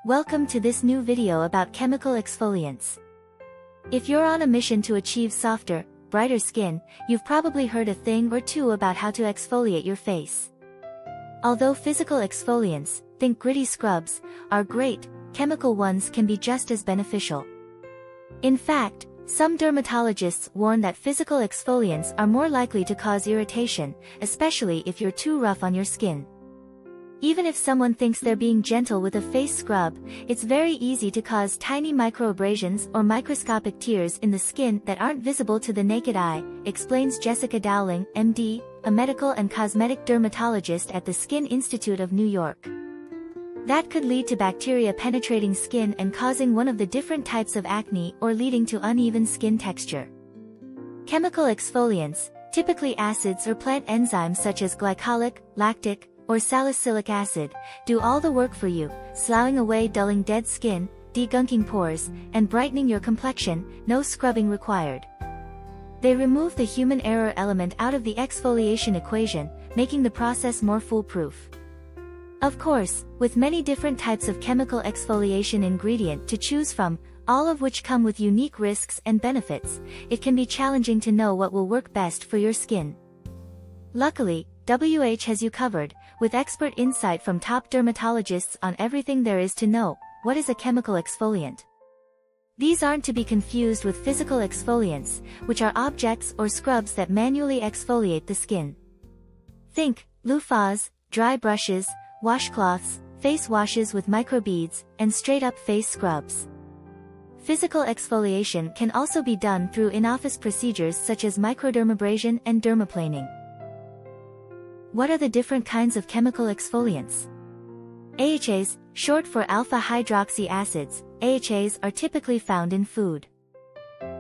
Welcome to this new video about chemical exfoliants. If you're on a mission to achieve softer, brighter skin, you've probably heard a thing or two about how to exfoliate your face. Although physical exfoliants, think gritty scrubs, are great, chemical ones can be just as beneficial. In fact, some dermatologists warn that physical exfoliants are more likely to cause irritation, especially if you're too rough on your skin. Even if someone thinks they're being gentle with a face scrub, it's very easy to cause tiny microabrasions or microscopic tears in the skin that aren't visible to the naked eye, explains Jessica Dowling, MD, a medical and cosmetic dermatologist at the Skin Institute of New York. That could lead to bacteria penetrating skin and causing one of the different types of acne or leading to uneven skin texture. Chemical exfoliants, typically acids or plant enzymes such as glycolic, lactic, or salicylic acid, do all the work for you, sloughing away dulling dead skin, degunking pores, and brightening your complexion, no scrubbing required. They remove the human error element out of the exfoliation equation, making the process more foolproof. Of course, with many different types of chemical exfoliation ingredient to choose from, all of which come with unique risks and benefits, it can be challenging to know what will work best for your skin. Luckily, WH has you covered, with expert insight from top dermatologists on everything there is to know. What is a chemical exfoliant? These aren't to be confused with physical exfoliants, which are objects or scrubs that manually exfoliate the skin. Think loofahs, dry brushes, washcloths, face washes with microbeads, and straight-up face scrubs. Physical exfoliation can also be done through in-office procedures such as microdermabrasion and dermaplaning. What are the different kinds of chemical exfoliants? AHAs, short for alpha-hydroxy acids, AHAs are typically found in food.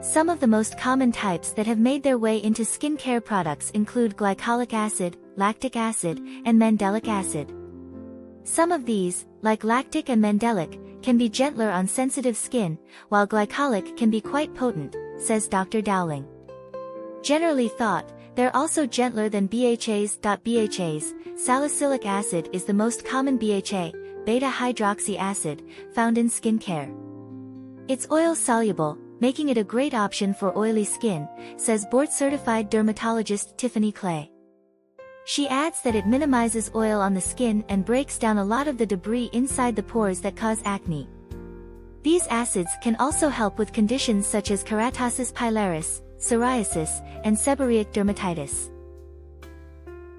Some of the most common types that have made their way into skincare products include glycolic acid, lactic acid, and mandelic acid. Some of these, like lactic and mandelic, can be gentler on sensitive skin, while glycolic can be quite potent, says Dr. Dowling. Generally thought, they're also gentler than BHAs. BHAs, salicylic acid is the most common BHA, beta-hydroxy acid, found in skincare. It's oil-soluble, making it a great option for oily skin, says board-certified dermatologist Tiffany Clay. She adds that it minimizes oil on the skin and breaks down a lot of the debris inside the pores that cause acne. These acids can also help with conditions such as keratosis pilaris, psoriasis, and seborrheic dermatitis.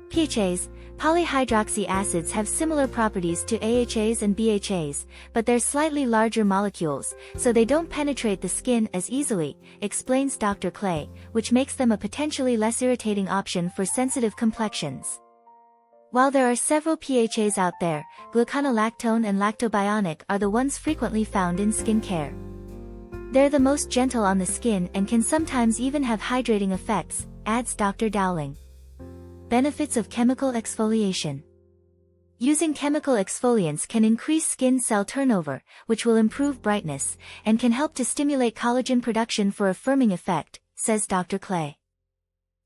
PHAs, polyhydroxy acids have similar properties to AHAs and BHAs, but they're slightly larger molecules, so they don't penetrate the skin as easily, explains Dr. Clay, which makes them a potentially less irritating option for sensitive complexions. While there are several PHAs out there, gluconolactone and lactobionic are the ones frequently found in skincare. They're the most gentle on the skin and can sometimes even have hydrating effects, adds Dr. Dowling. Benefits of chemical exfoliation. Using chemical exfoliants can increase skin cell turnover, which will improve brightness, and can help to stimulate collagen production for a firming effect, says Dr. Clay.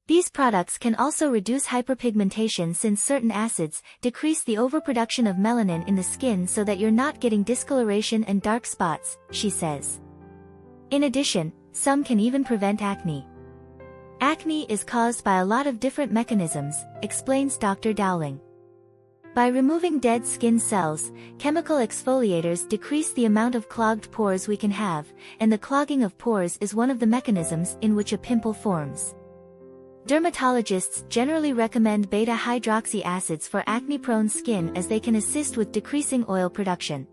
These products can also reduce hyperpigmentation since certain acids decrease the overproduction of melanin in the skin so that you're not getting discoloration and dark spots, she says. In addition, some can even prevent acne. Acne is caused by a lot of different mechanisms, explains Dr. Dowling. By removing dead skin cells, chemical exfoliators decrease the amount of clogged pores we can have, and the clogging of pores is one of the mechanisms in which a pimple forms. Dermatologists generally recommend beta-hydroxy acids for acne-prone skin as they can assist with decreasing oil production.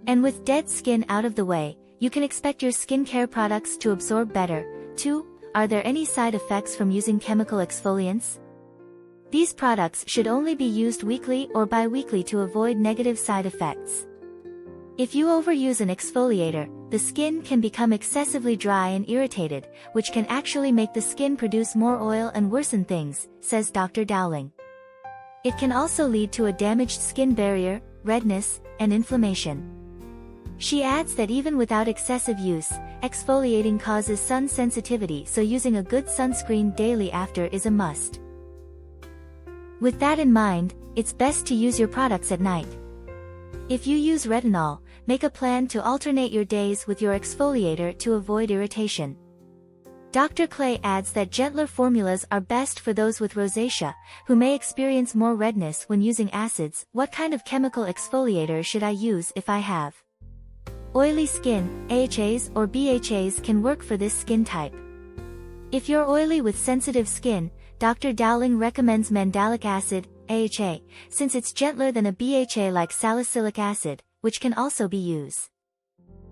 And with dead skin out of the way, you can expect your skincare products to absorb better, too. Are there any side effects from using chemical exfoliants? These products should only be used weekly or bi-weekly to avoid negative side effects. If you overuse an exfoliator, the skin can become excessively dry and irritated, which can actually make the skin produce more oil and worsen things, says Dr. Dowling. It can also lead to a damaged skin barrier, redness, and inflammation. She adds that even without excessive use, exfoliating causes sun sensitivity, so using a good sunscreen daily after is a must. With that in mind, it's best to use your products at night. If you use retinol, make a plan to alternate your days with your exfoliator to avoid irritation. Dr. Clay adds that gentler formulas are best for those with rosacea, who may experience more redness when using acids. What kind of chemical exfoliator should I use if I have oily skin? AHAs or BHAs can work for this skin type. If you're oily with sensitive skin, Dr. Dowling recommends mandelic acid, AHA, since it's gentler than a BHA like salicylic acid, which can also be used.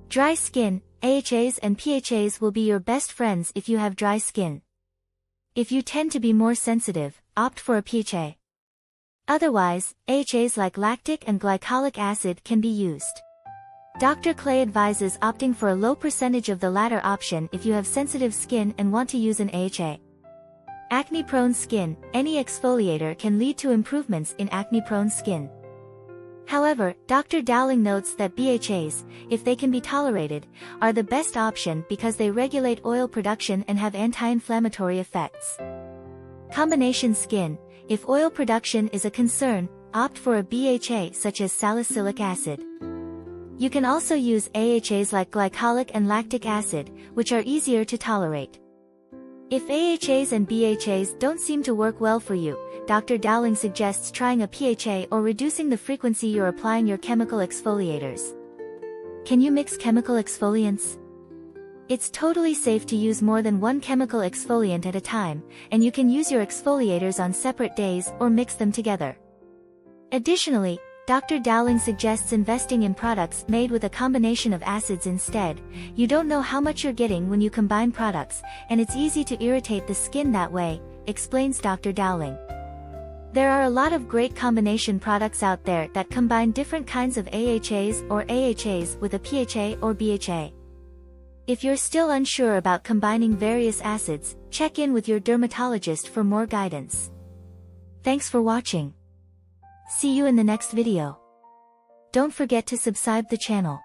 Dry skin, AHAs and PHAs will be your best friends if you have dry skin. If you tend to be more sensitive, opt for a PHA. Otherwise, AHAs like lactic and glycolic acid can be used. Dr. Clay advises opting for a low percentage of the latter option if you have sensitive skin and want to use an AHA. Acne-prone skin, any exfoliator can lead to improvements in acne-prone skin. However, Dr. Dowling notes that BHAs, if they can be tolerated, are the best option because they regulate oil production and have anti-inflammatory effects. Combination skin, if oil production is a concern, opt for a BHA such as salicylic acid. You can also use AHAs like glycolic and lactic acid, which are easier to tolerate. If AHAs and BHAs don't seem to work well for you, Dr. Dowling suggests trying a PHA or reducing the frequency you're applying your chemical exfoliators. Can you mix chemical exfoliants? It's totally safe to use more than one chemical exfoliant at a time, and you can use your exfoliators on separate days or mix them together. Additionally, Dr. Dowling suggests investing in products made with a combination of acids instead. You don't know how much you're getting when you combine products, and it's easy to irritate the skin that way, explains Dr. Dowling. There are a lot of great combination products out there that combine different kinds of AHAs or AHAs with a PHA or BHA. If you're still unsure about combining various acids, check in with your dermatologist for more guidance. Thanks for watching. See you in the next video. Don't forget to subscribe the channel.